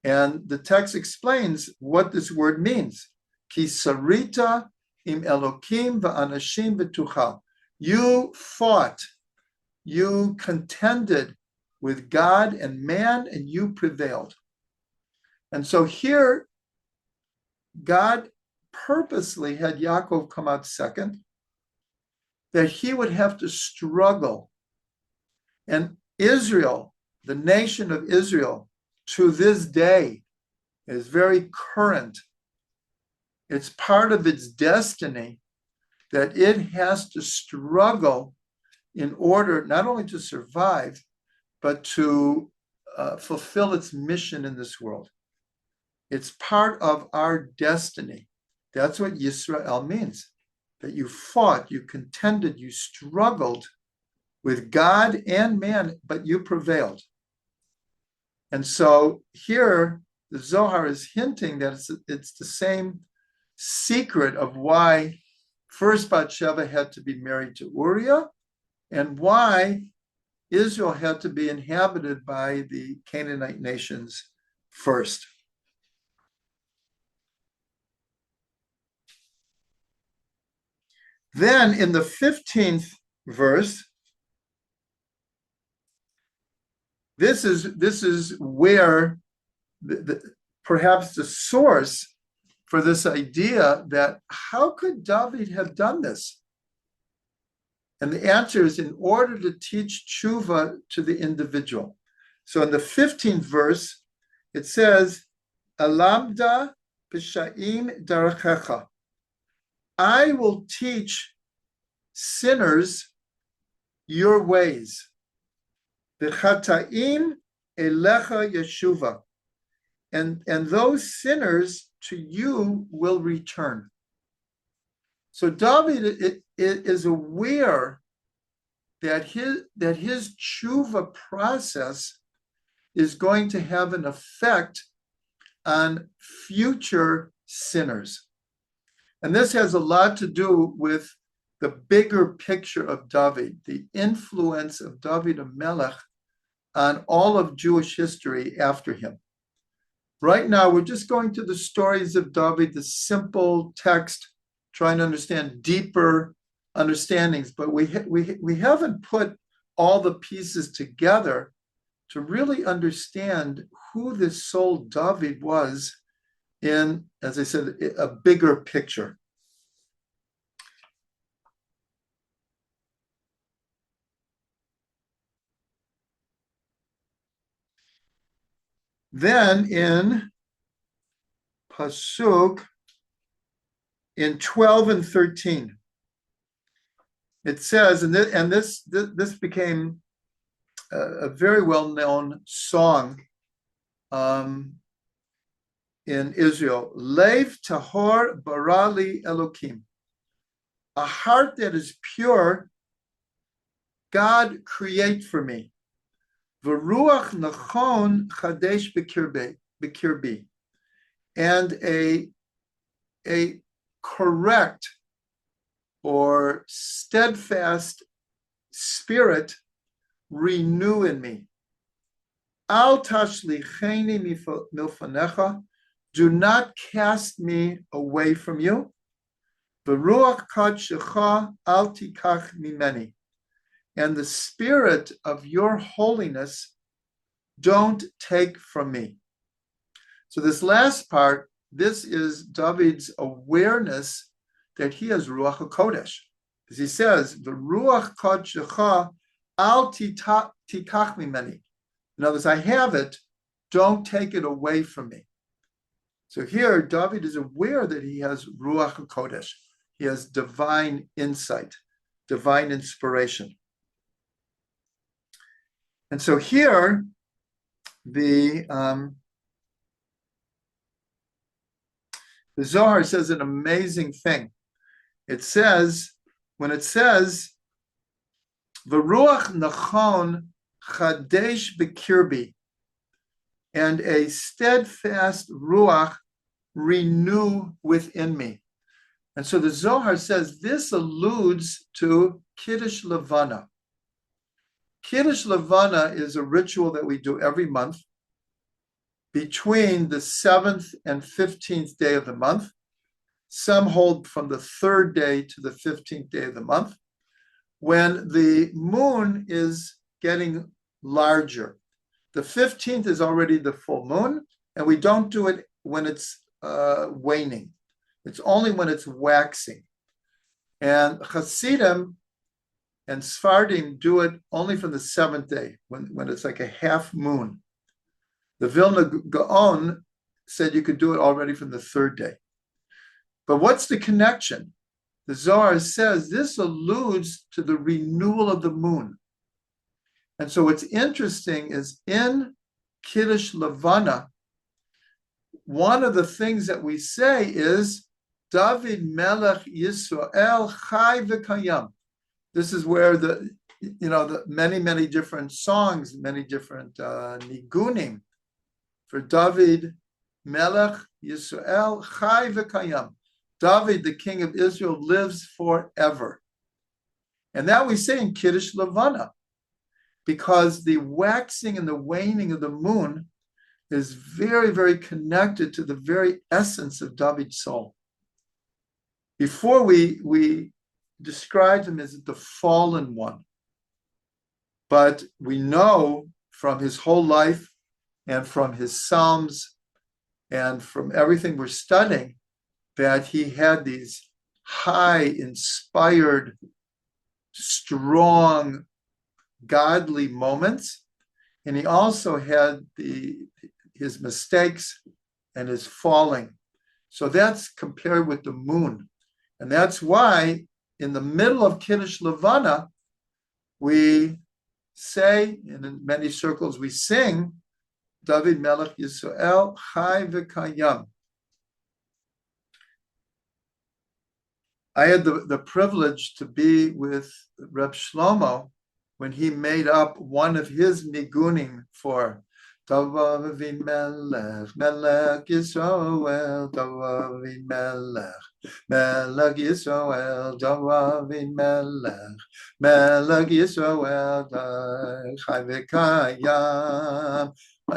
And the text explains what this word means. Ki sarita im Elokim va'anashim v'tuchal. You fought, you contended with God and man, and you prevailed. And so here, God purposely had Yaakov come out second, that he would have to struggle. And Israel, the nation of Israel, to this day, is very current. It's part of its destiny that it has to struggle in order not only to survive, but to fulfill its mission in this world. It's part of our destiny. That's what Yisrael means, that you fought, you contended, you struggled with God and man, but you prevailed. And so here, the Zohar is hinting that it's the same secret of why first Batsheva had to be married to Uriah, and why Israel had to be inhabited by the Canaanite nations first. Then in the 15th verse, this is where perhaps the source for this idea that how could David have done this? And the answer is in order to teach tshuva to the individual. So in the 15th verse, it says, Alamda b'sha'im darachecha. I will teach sinners your ways. V'chata'im elecha yeshuva. And those sinners to you will return. So David is aware that his tshuva process is going to have an effect on future sinners. And this has a lot to do with the bigger picture of David, the influence of David HaMelech on all of Jewish history after him. Right now, we're just going to the stories of David, the simple text, trying to understand deeper understandings, but we haven't put all the pieces together to really understand who this soul David was in, as I said, a bigger picture. Then in Pasuk, in 12 and 13, it says, and this became a very well-known song in Israel. Lev tahor barali Elokim. A heart that is pure, God create for me. V'ruach nachon chadesh b'kirbi. And a correct or steadfast spirit renew in me. Al tashlicheni milfanecha. Do not cast me away from you. V'ruach kadshecha al tikach mimeni. And the spirit of your holiness don't take from me. So this last part, this is David's awareness that he has Ruach HaKodesh. As he says, the Ruach Kodesh al tikach mimeni. In other words, I have it, don't take it away from me. So here, David is aware that he has Ruach HaKodesh. He has divine insight, divine inspiration. And so here, the Zohar says an amazing thing. It says, when it says, V'ruach nachon chadesh b'kirbi, and a steadfast ruach renew within me. And so the Zohar says this alludes to Kiddush Levana. Kiddush Levana is a ritual that we do every month between the 7th and 15th day of the month. Some hold from the 3rd day to the 15th day of the month, when the moon is getting larger. The 15th is already the full moon, and we don't do it when it's waning. It's only when it's waxing. And Hasidim and Sfardim do it only from the 7th day, when it's like a half moon. The Vilna Gaon said you could do it already from the 3rd day. But what's the connection? The Zohar says this alludes to the renewal of the moon. And so what's interesting is in Kiddush Levana, one of the things that we say is David Melech Yisrael Chai V'Kayam. This is where the many different songs, many different nigunim for David Melech Yisrael Chai V'Kayam. David, the king of Israel, lives forever. And that we say in Kiddush Levana, because the waxing and the waning of the moon, is very, very connected to the very essence of David's soul. Before we described him as the fallen one, but we know from his whole life and from his Psalms and from everything we're studying that he had these high, inspired, strong, godly moments. And he also had his mistakes and his falling. So that's compared with the moon. And that's why in the middle of Kiddush Levana, we say, and in many circles we sing, David Melech Yisrael Chai V'Kayam. I had the privilege to be with Reb Shlomo when he made up one of his nigunim for David Melech, Melech Yisrael, David Melech, Melech Yisrael, David Melech, Melech Yisrael, Chai V'Kayam.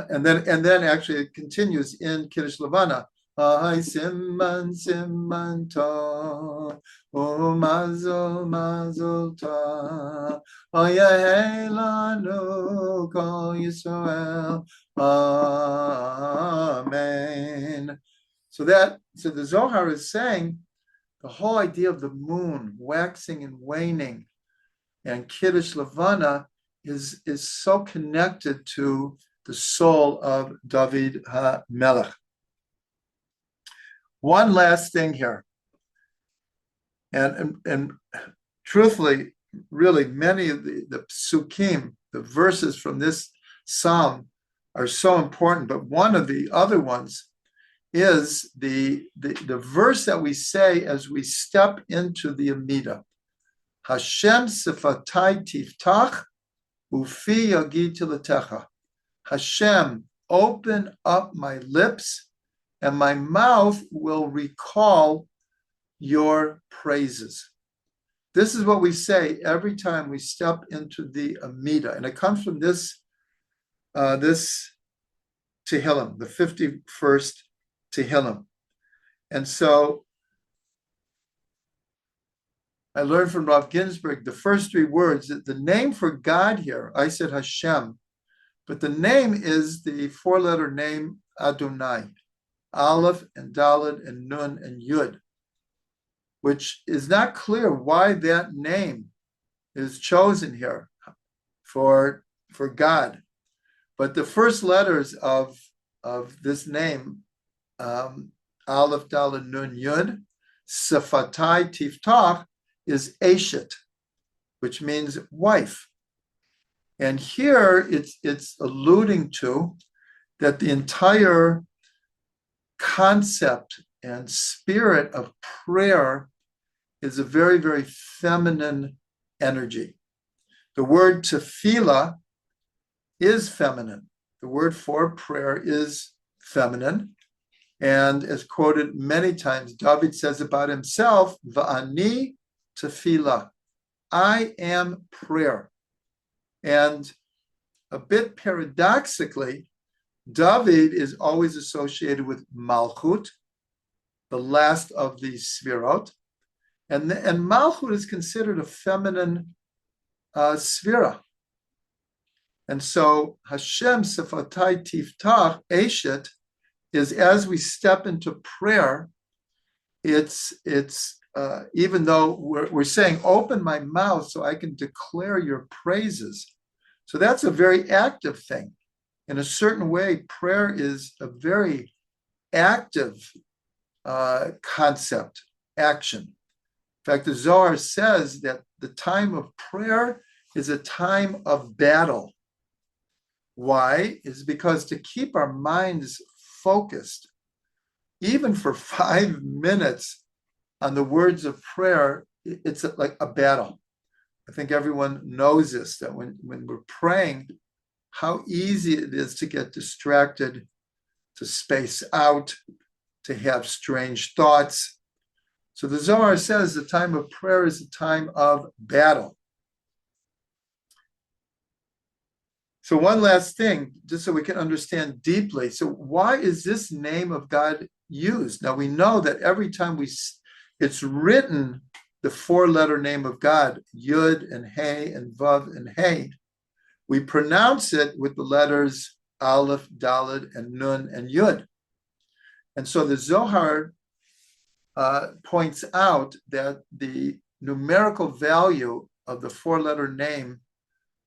And then actually it continues in Kiddush Levana. Ay Simman Simman Tov, O Mazel Mazel Tov, Oyeh Lanu Kol Yisrael, Amen. So the Zohar is saying the whole idea of the moon waxing and waning and Kiddush Levana is so connected to the soul of David HaMelech. One last thing here, and truthfully, really many of the psukim, the verses from this psalm are so important, but one of the other ones is the verse that we say as we step into the Amidah. Hashem sifatai tiftach ufi yagid tilatecha. Hashem, open up my lips, and my mouth will recall your praises. This is what we say every time we step into the Amidah, and it comes from this Tehillim, the 51st Tehillim. And so I learned from Rav Ginsburg the first three words, that the name for God here, I said Hashem, but the name is the four-letter name Adonai. Aleph and Daled and Nun and Yud, which is not clear why that name is chosen here for God. But the first letters of this name, Aleph, Daled, Nun, Yud, Sefatai Tiftach, is Eshet, which means wife. And here it's alluding to that the entire concept and spirit of prayer is a very, very feminine energy. The word tefillah is feminine. The word for prayer is feminine. And as quoted many times, David says about himself, Va'ani tefillah. I am prayer. And a bit paradoxically, David is always associated with Malchut, the last of the Sfirot, and Malchut is considered a feminine Sfira. And so Hashem Sefatai Tiftach Eshet is, as we step into prayer, it's even though we're saying open my mouth so I can declare your praises. So that's a very active thing. In a certain way, prayer is a very active concept, action. In fact, the Zohar says that the time of prayer is a time of battle. Why? Is because to keep our minds focused, even for 5 minutes on the words of prayer, it's like a battle. I think everyone knows this, that when we're praying, how easy it is to get distracted, to space out, to have strange thoughts. So the Zohar says the time of prayer is a time of battle. So one last thing, just so we can understand deeply. So why is this name of God used? Now we know that every time it's written, the four-letter name of God, Yud and Hey and Vav and Hey, we pronounce it with the letters Aleph, Daled, and Nun and Yud. And so the Zohar points out that the numerical value of the four-letter name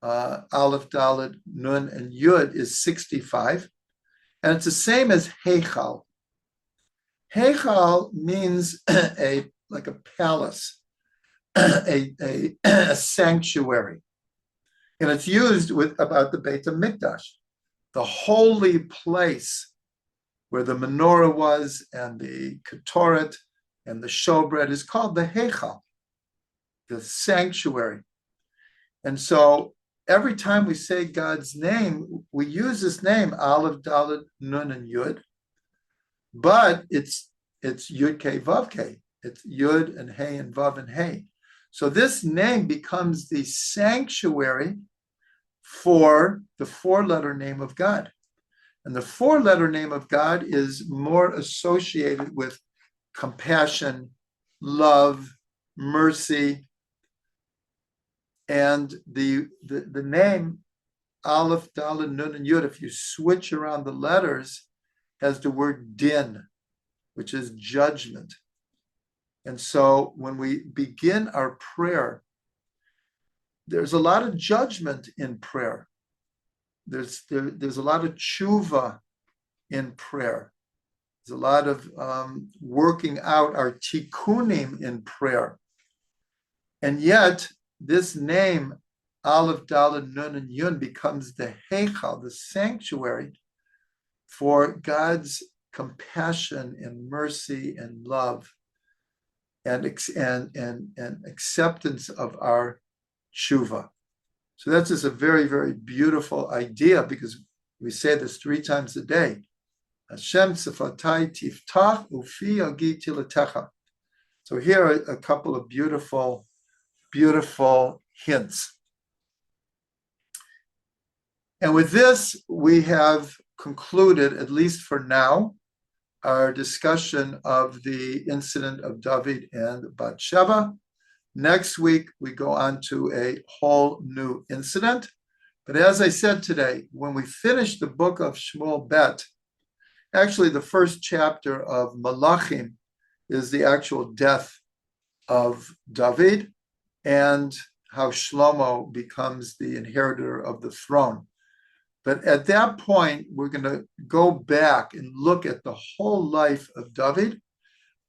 Aleph, Dalet, Nun, and Yud is 65. And it's the same as Heichal. Heichal means like a palace, a sanctuary. And it's used about the Beit HaMikdash, the holy place where the menorah was and the ketoret and the showbread is called the Heichal, the sanctuary. And so every time we say God's name, we use this name, Aleph, Dalet, Nun, and Yud, but it's Yud, K, Vav, K. It's Yud and Hey and Vav and Hey. So this name becomes the sanctuary for the four-letter name of God. And the four-letter name of God is more associated with compassion, love, mercy, and the name Aleph, Dalet, Nun, and Yud, if you switch around the letters, has the word din, which is judgment. And so when we begin our prayer, there's a lot of judgment in prayer. There's a lot of tshuva in prayer. There's a lot of working out our tikkunim in prayer. And yet, this name, Aleph, Dalet, Nun, and Yud, becomes the Heichal, the sanctuary for God's compassion and mercy and love and acceptance of our tshuva. So that's just a very, very beautiful idea, because we say this 3 times a day. Hashem tzifatai tiftach ufi agi tilatecha. So here are a couple of beautiful hints. And with this, we have concluded, at least for now, our discussion of the incident of David and Batsheva. Next week, we go on to a whole new incident. But as I said today, when we finish the book of Shmuel Bet, actually the first chapter of Malachim is the actual death of David and how Shlomo becomes the inheritor of the throne. But at that point, we're going to go back and look at the whole life of David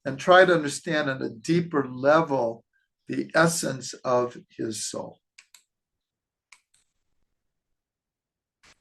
and try to understand on a deeper level the essence of his soul.